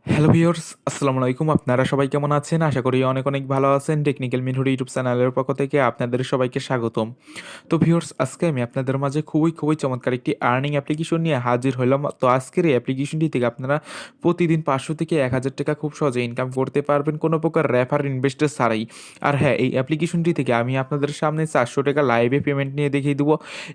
Hello viewers, আসসালামু আলাইকুম। আপনারা সবাই কেমন আছেন? আশা করি অনেক, অনেক ভালো আছেন। টেকনিক্যাল মিনহুড ইউটিউব চ্যানেলের পক্ষ থেকে আপনাদের সবাইকে স্বাগতম। তো ভিউয়ার্স, আজকে আমি আপনাদের মাঝে খুবই চমৎকার একটি আর্নিং অ্যাপ্লিকেশন নিয়ে হাজির হইলাম। তো আজকের এই অ্যাপ্লিকেশনটি থেকে আপনারা প্রতিদিন ৫০০ থেকে ৳১,০০০ খুব সহজে ইনকাম করতে পারবেন কোনো প্রকার রেফার ইনভেস্টর ছাড়াই। আর হ্যাঁ, এই অ্যাপ্লিকেশনটি থেকে আমি আপনাদের সামনে ৳৪০০ লাইভে পেমেন্ট নিয়ে দেখিয়ে দিব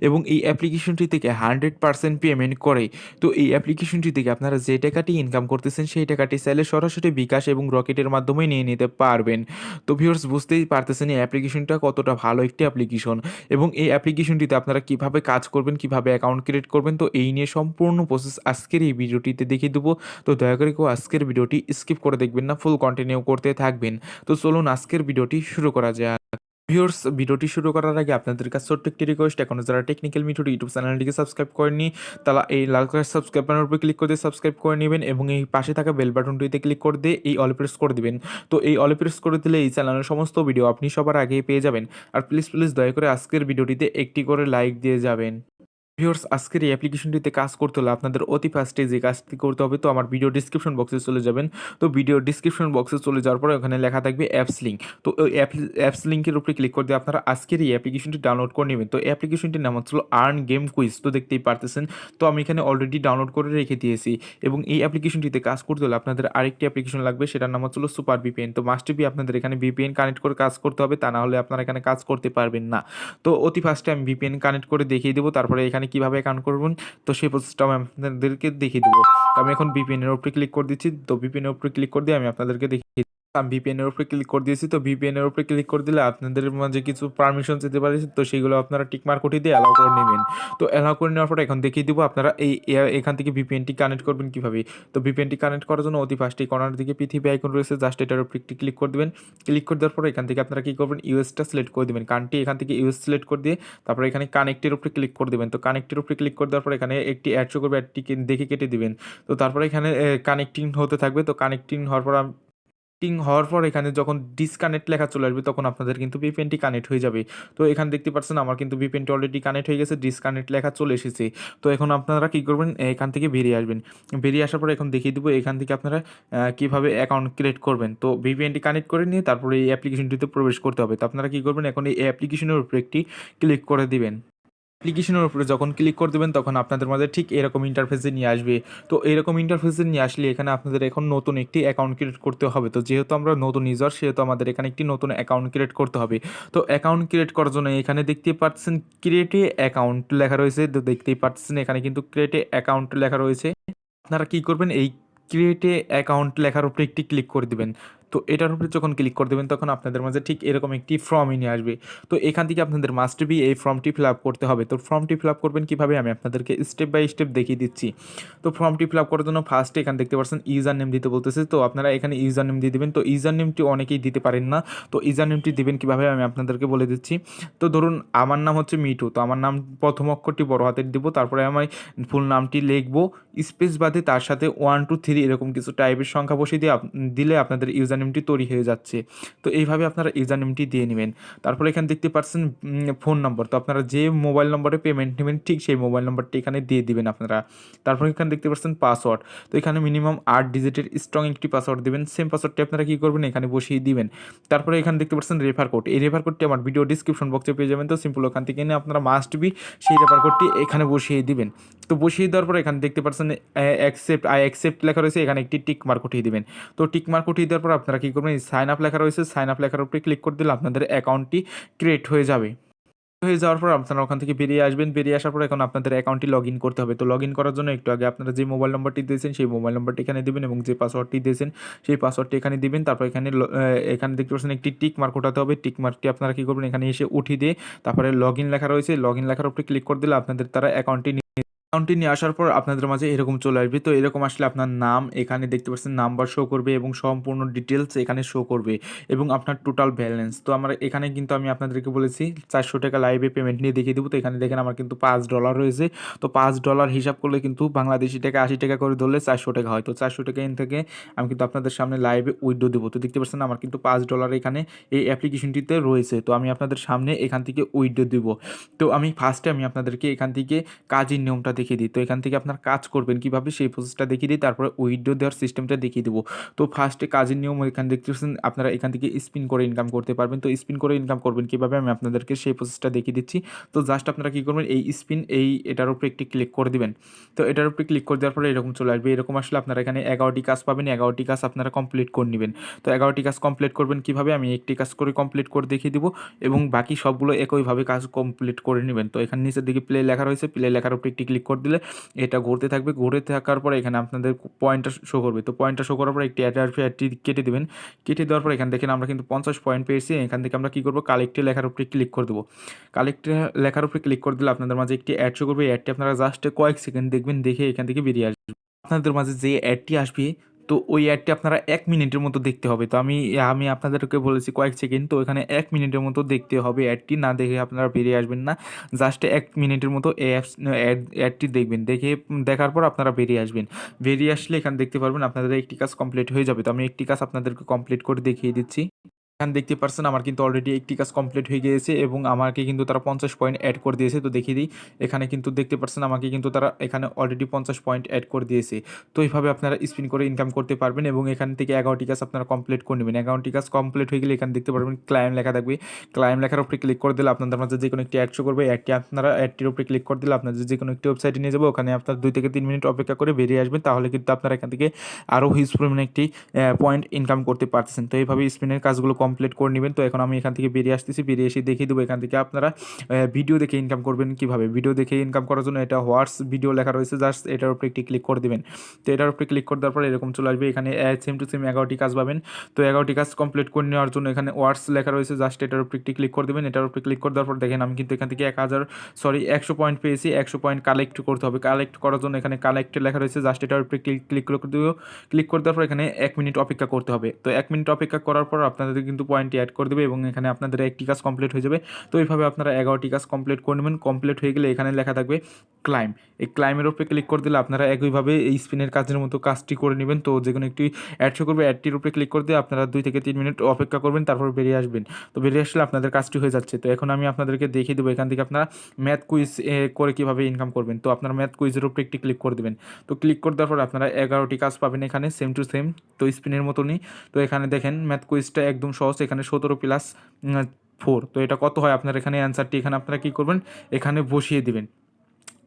এবং এই অ্যাপ্লিকেশনটি থেকে 100% পেমেন্ট করে। তো এই অ্যাপ্লিকেশনটি থেকে আপনারা যে টাকাটি ইনকাম করতেছেন সেই টাকাটি চাইলে সরাসরি বিকাশ এবং রকেটের মাধ্যমে নিয়ে নিতে পারবেন। তো ভিউয়ার্স, বুঝতেই পারতেছেন এই অ্যাপ্লিকেশনটা কতটা ভালো একটি অ্যাপ্লিকেশন এবং এই অ্যাপ্লিকেশনটিতে আপনারা কিভাবে কাজ করবেন, কিভাবে অ্যাকাউন্ট ক্রিয়েট করবেন, তো এই নিয়ে সম্পূর্ণ প্রসেস আজকের এই ভিডিওটিতে দেখিয়ে দেবো। তো দয়া করে কেউ আজকের ভিডিওটি স্কিপ করে দেখবেন না, ফুল কন্টিনিউ করতে থাকবেন। তো চলুন আজকের ভিডিওটি শুরু করা যাক। ভিউয়ার্স, ভিডিওটি শুরু করার আগে আপনাদের কাছে ছোট্ট একটি রিকোয়েস্ট, এখনো যারা টেকনিক্যাল মিথড ইউটিউব চ্যানেলটিকে সাবস্ক্রাইব করেননি তারা এই লাল কালার সাবস্ক্রাইব বাটনের উপরে ক্লিক করে দিয়ে সাবস্ক্রাইব করে নেবেন এবং এই পাশে থাকা বেল বাটনটিতে ক্লিক করে দিয়ে এই অল প্রেস করে দিবেন। তো এই অল প্রেস করে দিলে এই চ্যানেলের সমস্ত ভিডিও আপনি সবার আগেই পেয়ে যাবেন। আর প্লিজ দয়া করে আজকের ভিডিওটিতে একটি করে লাইক দিয়ে যাবেন। ভিউয়ার্স, আজকের এই অ্যাপ্লিকেশনটিতে কাজ করতে হলে আপনাদের অতি ফার্স্টে যে কাজটি করতে হবে, তো আমার ভিডিও ডিসক্রিপশন বক্সে চলে যাবেন। তো ভিডিও ডিসক্রিপশন বক্সে চলে যাওয়ার পরে ওখানে লেখা থাকবে অ্যাপস লিঙ্ক। তো ওই অ্যাপস লিঙ্কের উপরে ক্লিক করে দিয়ে আপনারা আজকের এই অ্যাপ্লিকেশনটি ডাউনলোড করে নেবেন। তো অ্যাপ্লিকেশনটির নাম হচ্ছিল আর্ন গেম কুইজ। তো দেখতেই পারতেছেন, তো আমি এখানে অলরেডি ডাউনলোড করে রেখে দিয়েছি এবং এই অ্যাপ্লিকেশনটিতে কাজ করতে হলে আপনাদের আরেকটি অ্যাপ্লিকেশন লাগবে, সেটার নাম হচ্ছিল সুপার ভিপিএন। তো মাস্ট বি আপনাদের এখানে ভিপিএন কানেক্ট করে কাজ করতে হবে, তা না হলে আপনারা এখানে কাজ করতে পারবেন না। তো অতি ফার্স্টে আমি ভিপিএন কানেক্ট করে দেখিয়ে দেবো, তারপরে এখানে কিভাবে অ্যাকাউন্ট করবেন তো সেই প্রসেসটাও আমি আপনাদেরকে দেখিয়ে দেবো। তো আমি এখন ভিপিএন এর উপরে ক্লিক করে দিচ্ছি। তো ভিপিএন এর উপরে ক্লিক করে দিয়ে আমি আপনাদেরকে দেখিয়ে আমি ভিপিএন এর উপরে ক্লিক করে দিয়েছি। তো ভিপিএন এর উপরে ক্লিক করে দিলে আপনাদের মাঝে কিছু পারমিশন যেতে পারে, তো সেগুলো আপনারা টিক মার্ক উঠিয়ে দিয়ে অ্যালাউ করে নেবেন। তো অ্যালাউ করে নেওয়ার পরে এখন দেখিয়ে দিব আপনারা এখান থেকে ভিপিএনটি কানেক্ট করবেন কিভাবে। তো ভিপিএনটি কানেক্ট করার জন্য অতি ফার্স্টে কর্নার দিকে পৃথিবী আইকন রয়েছে, জাস্ট এটার উপরে একটি ক্লিক করে দেবেন। ক্লিক করে দেওয়ার পরে এখান থেকে আপনারা কী করবেন, ইউএসটা সিলেক্ট করে দেবেন, কান্ট্রি এখান থেকে ইউএস সিলেক্ট করে দিয়ে তারপরে এখানে কানেক্টের উপরে ক্লিক করে দেবেন। তো কানেক্টের উপরে ক্লিক করে দেওয়ার পর এখানে একটি অ্যাড শো করবে, অ্যাডটিকে দেখে কেটে দিবেন। তো তারপরে এখানে কানেক্টিং হতে থাকবে। তো কানেক্টিং হওয়ার পর এখানে যখন ডিসকানেক্ট লেখা চলে আসবে তখন আপনাদের কিন্তু ভিপিএনটি কানেক্ট হয়ে যাবে। তো এখানে দেখতে পাচ্ছেন আমার কিন্তু ভিপিএনটি অলরেডি কানেক্ট হয়ে গেছে, ডিসকানেক্ট লেখা চলে এসেছে। তো এখন আপনারা কী করবেন, এখান থেকে বেরিয়ে আসবেন। বেরিয়ে আসার পরে এখন দেখিয়ে দেবো এখান থেকে আপনারা কীভাবে অ্যাকাউন্ট ক্রিয়েট করবেন। তো ভিপিএনটি কানেক্ট করে নিয়ে তারপরে এই অ্যাপ্লিকেশনটিতে প্রবেশ করতে হবে। তো আপনারা কী করবেন, এখন এই অ্যাপ্লিকেশনের উপরে একটি ক্লিক করে দিবেন। অ্যাপ্লিকেশনের উপরে যখন ক্লিক করে দেবেন তখন আপনাদের মাঝে ঠিক এরকম ইন্টারফেসে নিয়ে আসবে। তো এরকম ইন্টারফেসে নিয়ে আসলে এখানে আপনাদের এখন নতুন একটি অ্যাকাউন্ট ক্রিয়েট করতে হবে। তো যেহেতু আমরা নতুন ইউজার সেহেতু আমাদের এখানে একটি নতুন অ্যাকাউন্ট ক্রিয়েট করতে হবে। তো অ্যাকাউন্ট ক্রিয়েট করার জন্য এখানে দেখতেই পাচ্ছেন ক্রিয়েট এ অ্যাকাউন্ট লেখা রয়েছে। তো দেখতেই পাচ্ছেন এখানে কিন্তু ক্রিয়েট এ অ্যাকাউন্ট লেখা রয়েছে। আপনারা কী করবেন, এই ক্রিয়েট এ অ্যাকাউন্ট লেখার উপরে একটি ক্লিক করে দিবেন। তো এটার উপরে যখন ক্লিক করে দেবেন তখন আপনাদের মাঝে ঠিক এরকম একটি ফর্মই নিয়ে আসবে। তো এখান থেকে আপনাদের মাস্ট বি এই ফর্মটি ফিল আপ করতে হবে। তো ফর্মটি ফিল আপ করবেন কীভাবে আমি আপনাদেরকে স্টেপ বাই স্টেপ দেখিয়ে দিচ্ছি। তো ফর্মটি ফিল আপ করার জন্য ফার্স্টে এখানে দেখতে পাচ্ছেন ইউজার নেম দিতে বলতেছে। তো আপনারা এখানে ইউজার নেম দিয়ে দেবেন। তো ইউজার নেমটি অনেকেই দিতে পারেন না। তো ইউজার নেমটি দেবেন কীভাবে আমি আপনাদেরকে বলে দিচ্ছি। তো ধরুন আমার নাম হচ্ছে মিঠু। তো আমার নাম প্রথম অক্ষরটি বড় হাতের দিব, তারপরে আমি ফুল নামটি লিখবো, স্পেস বাদে তার সাথে 1 2 3 এরকম কিছু টাইপের সংখ্যা বসিয়ে দিয়ে দিলে আপনাদের ইউজার নেমটি তৈরি হয়ে যাচ্ছে। তো এইভাবে আপনারা ইউজার নেমটি দিয়ে নেবেন। তারপরে এখানে দেখতে পাচ্ছেন ফোন নম্বর। তো আপনারা যে মোবাইল নম্বরে পেমেন্ট নেবেন ঠিক সেই মোবাইল নম্বরটি এখানে দিয়ে দিবেন আপনারা। তারপরে এখানে দেখতে পাচ্ছেন পাসওয়ার্ড। তো এখানে মিনিমাম 8 ডিজিটের স্ট্রং একটি পাসওয়ার্ড দিবেন। সেম পাসওয়ার্ডটি আপনারা কী করবেন, এখানে বসিয়ে দিবেন। তারপরে এখানে দেখতে পাচ্ছেন রেফার কোড। এই রেফার কোডটি আমার ভিডিও ডিসক্রিপশন বক্সে পেয়ে যাবেন। তো সিম্পল ওখান থেকে নিয়ে আপনারা মাস্ট বি সেই রেফার কোডটি এখানে বসিয়ে দিবেন। তো বসিয়ে দেওয়ার পরে এখানে দেখতে পাচ্ছেন অ্যাকসেপ্ট লেখা রয়েছে, এখানে একটি টিক মার্ক উঠিয়ে দিবেন। তো টিক মার্ক উঠিয়ে দেওয়ার পর আপনারা কী করবেন, সাইন আপ লেখা রয়েছে, সাইন আপ লেখার উপরে ক্লিক করে দিলে আপনাদের অ্যাকাউন্টটি ক্রিয়েট হয়ে যাবে। হয়ে যাওয়ার পর আপনারা ওখান থেকে বেরিয়ে আসবেন। বেরিয়ে আসার পর এখন আপনাদের অ্যাকাউন্টটি লগ ইন করতে হবে। তো লগ ইন করার জন্য একটু আগে আপনারা যে মোবাইল নম্বরটি দিয়েছেন সেই মোবাইল নম্বরটি এখানে দিবেন এবং যে পাসওয়ার্ডটি দিয়েছেন সেই পাসওয়ার্ডটি এখানে দিবেন। তারপর এখানে দেখতে পাচ্ছেন একটি টিক মার্ক ওঠাতে হবে। টিক মার্কটি আপনারা কী করবেন, এখানে এসে উঠিয়ে দিয়ে তারপরে লগ ইন লেখা রয়েছে, লগ ইন লেখার উপরে ক্লিক করে দিলে আপনাদের তারা অ্যাকাউন্টটি নিয়ে আসার পর আপনাদের মাঝে এরকম চলে আসবে। তো এরকম আসলে আপনার নাম এখানে দেখতে পাচ্ছেন নাম্বার শো করবে এবং সম্পূর্ণ ডিটেলস এখানে শো করবে এবং আপনার টোটাল ব্যালেন্স। তো আমরা এখানে কিন্তু আমি আপনাদেরকে বলেছি ৳400 লাইভে পেমেন্ট নিয়ে দেখিয়ে দেবো। তো এখানে দেখেন আমার কিন্তু $5 রয়েছে। তো $5 হিসাব করলে কিন্তু বাংলাদেশি টাকা ৳80 করে ধরলে ৳400 হয়। তো ৳400 এখান থেকে আমি কিন্তু আপনাদের সামনে লাইভে উইথড্র দেবো। তো দেখতে পাচ্ছেন আমার কিন্তু $5 এখানে এই অ্যাপ্লিকেশনটিতে রয়েছে। তো আমি আপনাদের সামনে এখান থেকে উইথড্র দেবো। তো আমি ফার্স্টে আপনাদেরকে এখান থেকে কাজের নিয়মটা দেখিয়ে দিই। তো এখান থেকে আপনার কাজ করবেন কীভাবে সেই প্রসেসটা দেখিয়ে দিই, তারপরে উইথড্র দেওয়ার সিস্টেমটা দেখিয়ে দেবো। তো ফার্স্টে কাজের নিয়ম এখানে দেখতে পাচ্ছেন, আপনারা এখান থেকে স্পিন করে ইনকাম করতে পারবেন। তো স্পিন করে ইনকাম করবেন কীভাবে আমি আপনাদেরকে সেই প্রসেসটা দেখিয়ে দিচ্ছি। তো জাস্ট আপনারা কী করবেন, এই স্পিন এটার উপরে একটি ক্লিক করে দিবেন। তো এটার উপরে ক্লিক করে দেওয়ার পরে এরকম চলে আসবে। এরকম আসলে আপনারা এখানে 11টি কাজ পাবেন, 11টি কাজ আপনারা কমপ্লিট করে নেবেন। তো 11টি কাজ কমপ্লিট করবেন কীভাবে, আমি একটি কাজ করে কমপ্লিট করে দেখিয়ে দিব এবং বাকি সবগুলো একইভাবে কাজ কমপ্লিট করে নেবেন। তো এখানে নিচের দিকে প্লে লেখা রয়েছে, প্লে লেখার উপরে একটি ক্লিক করে দিলে এটা ঘুরতে থাকবে। ঘুরে থাকার পরে এখানে আপনাদের পয়েন্টটা শো করবে। তো পয়েন্টটা শো করার পরে একটি অ্যাড আসবে, অ্যাডটি কেটে দেবেন। কেটে দেওয়ার পর এখানে দেখেন আমরা কিন্তু 50 পয়েন্ট পেয়েছি। এখান থেকে আমরা কী করবো, কালেক্টে লেখার উপরে ক্লিক করে দেবো। কালেক্টে লেখার উপরে ক্লিক করে দিলে আপনাদের মাঝে একটি অ্যাড শো করবে। অ্যাডটি আপনারা জাস্ট কয়েক সেকেন্ড দেখবেন, দেখে এখান থেকে বেরিয়ে আসবে। আপনাদের মাঝে যে অ্যাডটি আসবে, তো ওই অ্যাডটি আপনারা 1 মিনিটের মতো দেখতে হবে। তো আমি আপনাদেরকে বলেছি কয়েক সেকেন্ড, তো এখানে 1 মিনিটের মতো দেখতে হবে অ্যাডটি, না দেখে আপনারা বেরিয়ে আসবেন না। জাস্ট 1 মিনিটের মতো অ্যাডটি দেখবেন, দেখার পর আপনারা বেরিয়ে আসবেন। বেরিয়ে আসলে এখানে দেখতে পারবেন আপনাদের একটি কাজ কমপ্লিট হয়ে যাবে। তো আমি একটি কাজ আপনাদেরকে কমপ্লিট করে দেখিয়ে দিচ্ছি। এখানে দেখতে পারছেন আমার কিন্তু অলরেডি একটি কাজ কমপ্লিট হয়ে গিয়েছে এবং আমাকে কিন্তু তারা 50 পয়েন্ট অ্যাড করে দিয়েছে। তো দেখিয়ে দিই, এখানে কিন্তু দেখতে পারছেন আমাকে কিন্তু তারা এখানে অলরেডি 50 পয়েন্ট অ্যাড করে দিয়েছে। তো এইভাবে আপনারা স্পিন করে ইনকাম করতে পারবেন এবং এখান থেকে 11টি কাজ আপনারা কমপ্লিট করে নেবেন। 11টি কাজ কমপ্লিট হয়ে গেলে এখানে দেখতে পারবেন ক্লাইম লেখা থাকবে। ক্লাইম লেখার উপরে ক্লিক করে দিলে আপনাদের মাঝে যে কোনো একটি অ্যাড শো করবে। অ্যাডটির উপরে ক্লিক করে দিলে আপনাদের যে কোনো একটি ওয়েবসাইটে নিয়ে যাবে। ওখানে আপনার 2 থেকে 3 মিনিট অপেক্ষা করে বেরিয়ে আসবেন। তাহলে কিন্তু আপনারা এখান থেকে আরও হিউজ পরিমাণে একটি পয়েন্ট ইনকাম করতে পারতেছেন। তো এইভাবে স্পিনের কাজগুলো কমপ্লিট করে নেবেন। তো এখন আমি এখান থেকে বেরিয়ে আসতেছি, বেরিয়ে এসে দেখিয়ে দেবো এখান থেকে আপনারা ভিডিও দেখে ইনকাম করবেন কীভাবে। ভিডিও দেখে ইনকাম করার জন্য এটা হোয়াটস ভিডিও লেখা রয়েছে, জাস্ট এটার উপরে একটি ক্লিক করে দেবেন। তো এটার উপরে ক্লিক করে দেওয়ার পর এরকম চলে আসবে। এখানে সেম টু সেম 11টি কাজ পাবেন। তো 11টি কাজ কমপ্লিট করে নেওয়ার জন্য এখানে ওয়ার্ডস লেখা রয়েছে, জাস্ট এটার উপরে একটি ক্লিক করে দেবেন। এটার উপরে ক্লিক করে দেওয়ার পর দেখেন আমি কিন্তু এখান থেকে 100 পয়েন্ট পেয়েছি। 100 পয়েন্ট কালেক্ট করতে হবে। কালেক্ট করার জন্য এখানে কালেক্ট লেখা রয়েছে, জাস্ট এটার উপরে ক্লিক করে দেবো। ক্লিক করে দেওয়ার পর এখানে 1 মিনিট অপেক্ষা করতে হবে। তো 1 মিনিট অপেক্ষা করার পর আপনাদের কিন্তু পয়েন্টটি অ্যাড করে দেবে এবং এখানে আপনাদের একটি কাজ কমপ্লিট হয়ে যাবে। তো এইভাবে আপনারা 11টি কাজ কমপ্লিট করে নেবেন। কমপ্লিট হয়ে গেলে এখানে লেখা থাকবে ক্লাইম। এই ক্লাইমের উপরে ক্লিক করে দিলে আপনারা একইভাবে এই স্পিনের কাজের মতো কাজটি করে নেবেন। তো যে কোনো একটি অ্যাড শো করবে, অ্যাডটির উপরে ক্লিক করে দিয়ে আপনারা 2 থেকে 3 মিনিট অপেক্ষা করবেন, তারপর বেরিয়ে আসবেন। তো বেরিয়ে আসলে আপনাদের কাজটি হয়ে যাচ্ছে। তো এখন আমি আপনাদেরকে দেখিয়ে দেবো এখান থেকে আপনারা ম্যাথ কুইজ করে কীভাবে ইনকাম করবেন। তো আপনারা ম্যাথ কুইজের উপরে একটি ক্লিক করে দেবেন। তো ক্লিক করে দেওয়ার পর আপনারা 11টি কাজ পাবেন এখানে সেম টু সেম, তো স্পিনের মতনই। তো এখানে দেখেন ম্যাথ কুইজটা একদম সহজ। এখানে 17 প্লাস 4, তো এটা কত হয় আপনার এখানে অ্যান্সারটি এখানে আপনারা কী করবেন, এখানে বসিয়ে দেবেন।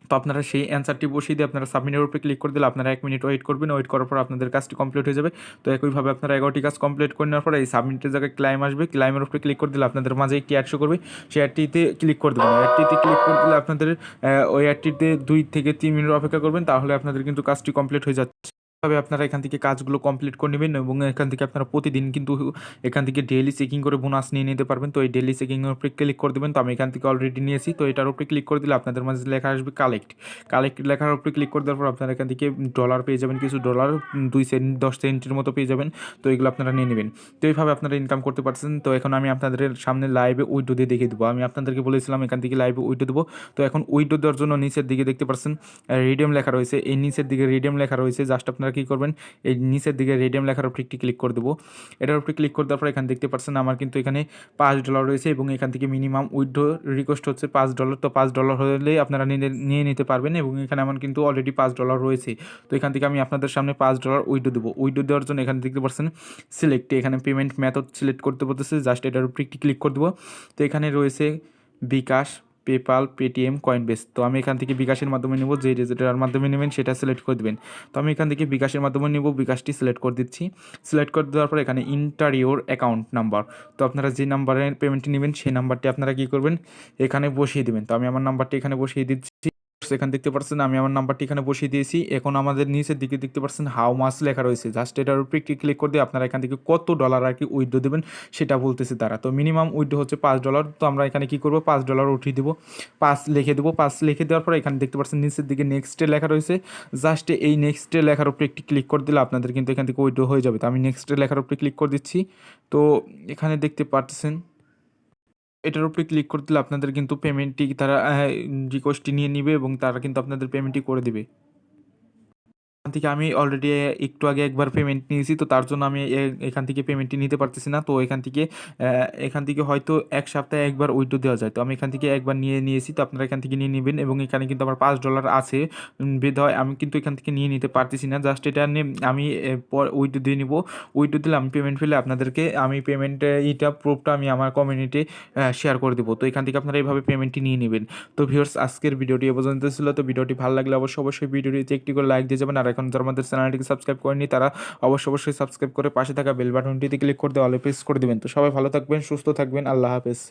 তো আপনারা সেই অ্যান্সারটি বসিয়ে দিয়ে আপনারা সাবমিটের উপরে ক্লিক করে দিলে আপনারা 1 মিনিট ওয়েট করবেন। ওয়েট করার পর আপনাদের কাজটি কমপ্লিট হয়ে যাবে। তো একইভাবে আপনারা 11টি কাজ কমপ্লিট করে নেওয়ার পরে এই সাবমিটের জায়গায় ক্লাইম আসবে। ক্লাইমের উপরে ক্লিক করে দিলে আপনাদের মাঝে একটি অ্যাড শো করবে। সেই অ্যাডটিতে ক্লিক করে দেবেন। অ্যাডটিতে ক্লিক করে দিলে আপনাদের ওই অ্যাডটিতে 2 থেকে 3 মিনিট অপেক্ষা করবেন, তাহলে আপনাদের কিন্তু কাজটি কমপ্লিট হয়ে যাচ্ছে। ভাবে আপনারা এখান থেকে কাজগুলো কমপ্লিট করে নেবেন এবং এখান থেকে আপনারা প্রতিদিন কিন্তু এখান থেকে ডেইলি চেকিং করে বোনাস নিয়ে নিতে পারবেন। তো এই ডেইলি চেকিংয়ের উপরে ক্লিক করে দেবেন। তো আমি এখান থেকে অলরেডি নিয়েছি। তো এটার উপরে ক্লিক করে দিলে আপনাদের মাঝে লেখা আসবে কালেক্ট লেখার উপরে ক্লিক করে দেওয়ার পর আপনারা এখান থেকে ডলার পেয়ে যাবেন, কিছু ডলার 2 সেন্ট 10 সেন্টের মতো পেয়ে যাবেন। তো এগুলো আপনারা নিয়ে নেবেন। তো এইভাবে আপনারা ইনকাম করতে পারছেন। তো এখন আমি আপনাদের সামনে লাইভে উইড্রো দিয়ে দেখিয়ে দেবো। আমি আপনাদেরকে বলেছিলাম এখান থেকে লাইভে উইড্রো দেবো। তো এখন উইড্রো দেওয়ার জন্য নিচের দিকে দেখতে পাচ্ছেন রিডিম লেখা রয়েছে। এই নিচের দিকে রিডিম লেখা রয়েছে, জাস্ট আপনারা কী করবেন, এই নিচের দিকে রিডিম লেখার উপরে একটি ক্লিক করে দেবো। এটার উপরে ক্লিক করে দেওয়ার পর এখানে দেখতে পাচ্ছেন আমার কিন্তু এখানে $5 রয়েছে এবং এখান থেকে মিনিমাম উইথড্র রিকোয়েস্ট হচ্ছে $5। তো $5 হলে আপনারা নিয়ে নিতে পারবেন এবং এখানে আমার কিন্তু অলরেডি $5 রয়েছে। তো এখান থেকে আমি আপনাদের সামনে $5 উইথড্র দেবো। উইথড্র দেওয়ার জন্য এখানে দেখতে পাচ্ছেন এখানে পেমেন্ট মেথড সিলেক্ট করতে বলতেছে, জাস্ট এটার উপরে একটি ক্লিক করে দেবো। তো এখানে রয়েছে বিকাশ, পেপাল, পেটিএম, কয়েনবেস। তো আমি এখান থেকে বিকাশের মাধ্যমে নেব, যেটার মাধ্যমে নেবেন সেটা সিলেক্ট করে দেবেন। তো আমি এখান থেকে বিকাশের মাধ্যমে নেব, বিকাশটি সিলেক্ট করে দিচ্ছি। সিলেক্ট করে দেওয়ার পর এখানে ইন্টার ইওর অ্যাকাউন্ট নাম্বার, তো আপনারা যে নাম্বারে পেমেন্টটি নেবেন সেই নাম্বারটি আপনারা কী করবেন, এখানে বসিয়ে দেবেন। তো আমি আমার নাম্বারটি এখানে বসিয়ে দিচ্ছি। এখানে দেখতে পাচ্ছেন আমি আমার নাম্বারটি এখানে বসিয়ে দিয়েছি। এখন আমাদের নিচের দিকে দেখতে পাচ্ছেন হাউ মাছ লেখা রয়েছে, জাস্ট এটার উপরে একটি ক্লিক করে দিয়ে আপনারা এখান থেকে কত ডলার আর কি উইথড্র দেবেন সেটা বলতেছে তারা। তো মিনিমাম উইথড্র হচ্ছে $5। তো আমরা এখানে কী করবো, $5 উঠিয়ে দেবো, 5 লিখে দেবো। 5 লিখে দেওয়ার পরে এখানে দেখতে পাচ্ছেন নিচের দিকে নেক্সটে লেখা রয়েছে, জাস্ট এই নেক্সটে লেখার উপরে একটি ক্লিক করে দিলে আপনাদের কিন্তু এখান থেকে উইথড্র হয়ে যাবে। তো আমি নেক্সটে লেখার উপরে ক্লিক করে দিচ্ছি। তো এখানে দেখতে পাচ্ছেন এটার উপরে ক্লিক করে দিলে আপনাদের কিন্তু পেমেন্টটি তারা রিকোয়েস্টটি নিয়ে নিবে এবং তারা কিন্তু আপনাদের পেমেন্টটি করে দিবে। এখান থেকে আমি অলরেডি একটু আগে একবার পেমেন্ট নিয়েছি, তো তার জন্য আমি এখান থেকে পেমেন্টটি নিতে পারতেছি না। তো এখান থেকে হয়তো 1 সপ্তাহে একবার উইথড্র দেওয়া যায়। তো আমি এখান থেকে একবার নিয়েছি, তো আপনারা এখান থেকে নিয়ে নিবেন এবং এখানে কিন্তু আমার $5 আছে। বিধায় আমি কিন্তু এখান থেকে নিয়ে নিতে পারতেছি না। জাস্ট এটা নিয়ে আমি উইথড্র দিয়ে নিব। উইথড্র দিলে আমি পেমেন্ট পেলে আপনাদেরকে আমি প্রুফটা আমি আমার কমিউনিটি শেয়ার করে দেবো। তো এখান থেকে আপনারা এইভাবে পেমেন্টটি নিয়ে নেবেন। তো ভিউয়ার্স, আজকের ভিডিওটি এ পর্যন্ত ছিল। তো ভিডিওটি ভালো লাগলে অবশ্যই ভিডিওটিতে একটি করে লাইক দিয়ে যাবেন। আর এখন যারা আমাদের চ্যানেলটিকে সাবস্ক্রাইব করেনি তারা অবশ্যই সাবস্ক্রাইব করে পাশে থাকা বেল বাটনটিতে ক্লিক করে দিয়ে অলে প্রেস করে দেবেন। তো সবাই ভালো থাকবেন, সুস্থ থাকবেন। আল্লাহ হাফেজ।